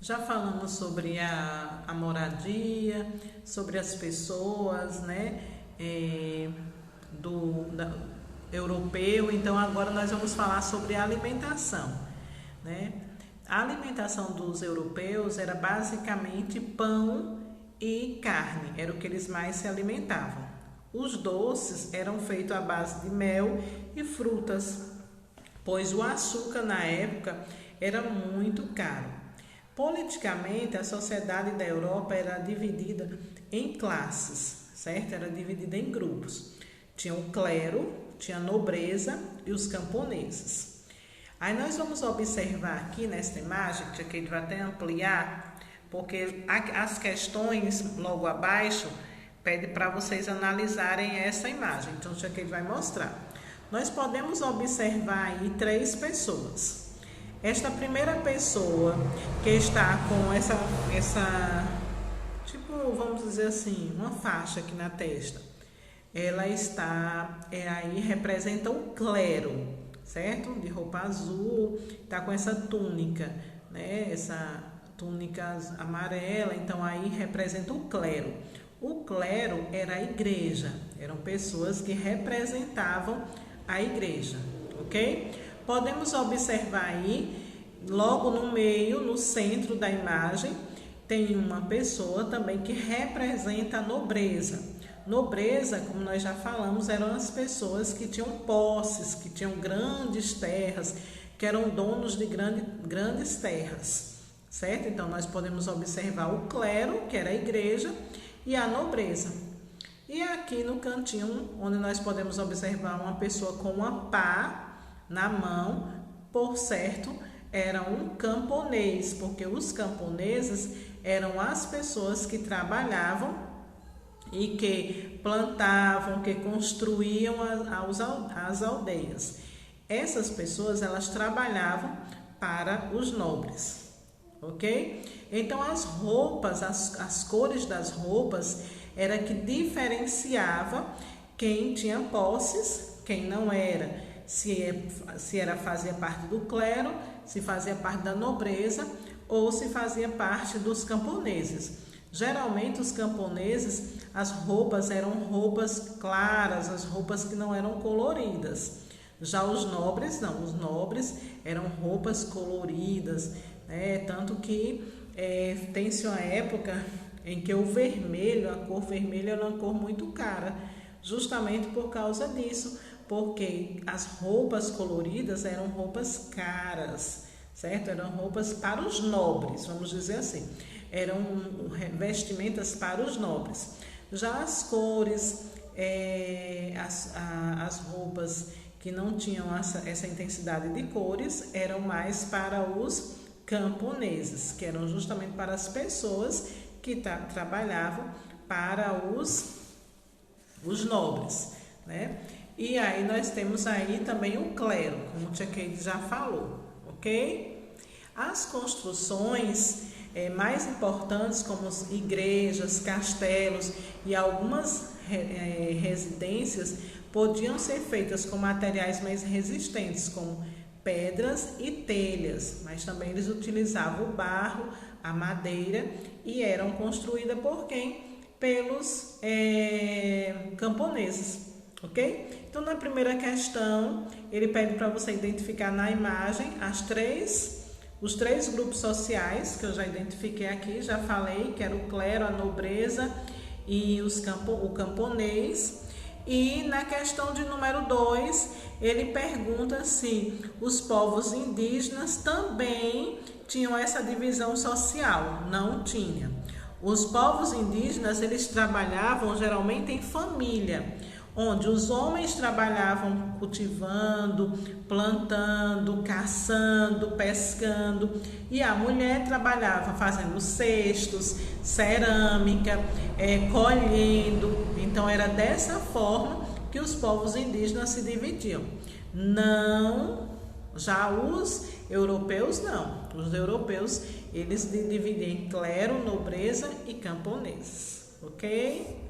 Já falamos sobre a moradia, sobre as pessoas, né? eh, do europeu. Então agora nós vamos falar sobre a alimentação, né? A alimentação dos europeus era basicamente pão e carne, era o que eles mais se alimentavam. Os doces eram feitos à base de mel e frutas, pois o açúcar na época era muito caro. Politicamente, a sociedade da Europa era dividida em classes, certo? Era dividida em grupos. Tinha o clero, tinha a nobreza e os camponeses. Aí nós vamos observar aqui nesta imagem, que aqui vai até ampliar, porque as questões logo abaixo pede para vocês analisarem essa imagem. Então, isso aqui vai mostrar. Nós podemos observar aí três pessoas. Esta primeira pessoa que está com essa tipo, vamos dizer assim, uma faixa aqui na testa, ela está, aí representa o clero, certo? De roupa azul, está com essa túnica, né? Essa túnica amarela, então aí representa o clero. O clero era a igreja, eram pessoas que representavam a igreja, ok? Podemos observar aí, logo no meio, no centro da imagem, tem uma pessoa também que representa a nobreza. Nobreza, como nós já falamos, eram as pessoas que tinham posses, que tinham grandes terras, que eram donos de grandes terras, certo? Então, nós podemos observar o clero, que era a igreja, e a nobreza. E aqui no cantinho, onde nós podemos observar uma pessoa com uma pá na mão, por certo, era um camponês, porque os camponeses eram as pessoas que trabalhavam e que plantavam, que construíam as aldeias. Essas pessoas, elas trabalhavam para os nobres, ok? Então as roupas, as cores das roupas era que diferenciava quem tinha posses, quem não era, se era fazia parte do clero, se fazia parte da nobreza ou se fazia parte dos camponeses. Geralmente os camponeses, as roupas eram roupas claras, as roupas que não eram coloridas. Já os nobres não, os nobres eram roupas coloridas, né? Tanto que tem-se uma época em que o vermelho, a cor vermelha era uma cor muito cara, justamente por causa disso, porque as roupas coloridas eram roupas caras, certo? Eram roupas para os nobres, vamos dizer assim. Eram vestimentas para os nobres. Já as cores, as roupas que não tinham essa intensidade de cores, eram mais para os camponeses, que eram justamente para as pessoas que trabalhavam para os nobres, né? E aí nós temos aí também o clero, como o Tia Keide já falou, ok? As construções mais importantes, como igrejas, castelos e algumas residências, podiam ser feitas com materiais mais resistentes, como pedras e telhas, mas também eles utilizavam o barro, a madeira, e eram construídas por quem? Pelos camponeses, ok? Então, na primeira questão, ele pede para você identificar na imagem os três grupos sociais, que eu já identifiquei aqui, já falei, que era o clero, a nobreza e o camponês. E na questão de número 2, ele pergunta se os povos indígenas também tinham essa divisão social. Não tinha. Os povos indígenas, eles trabalhavam geralmente em família, onde os homens trabalhavam cultivando, plantando, caçando, pescando, e a mulher trabalhava fazendo cestos, cerâmica, colhendo. Então era dessa forma que os povos indígenas se dividiam. Não, já os europeus não. Os europeus, eles dividem em clero, nobreza e camponeses, ok?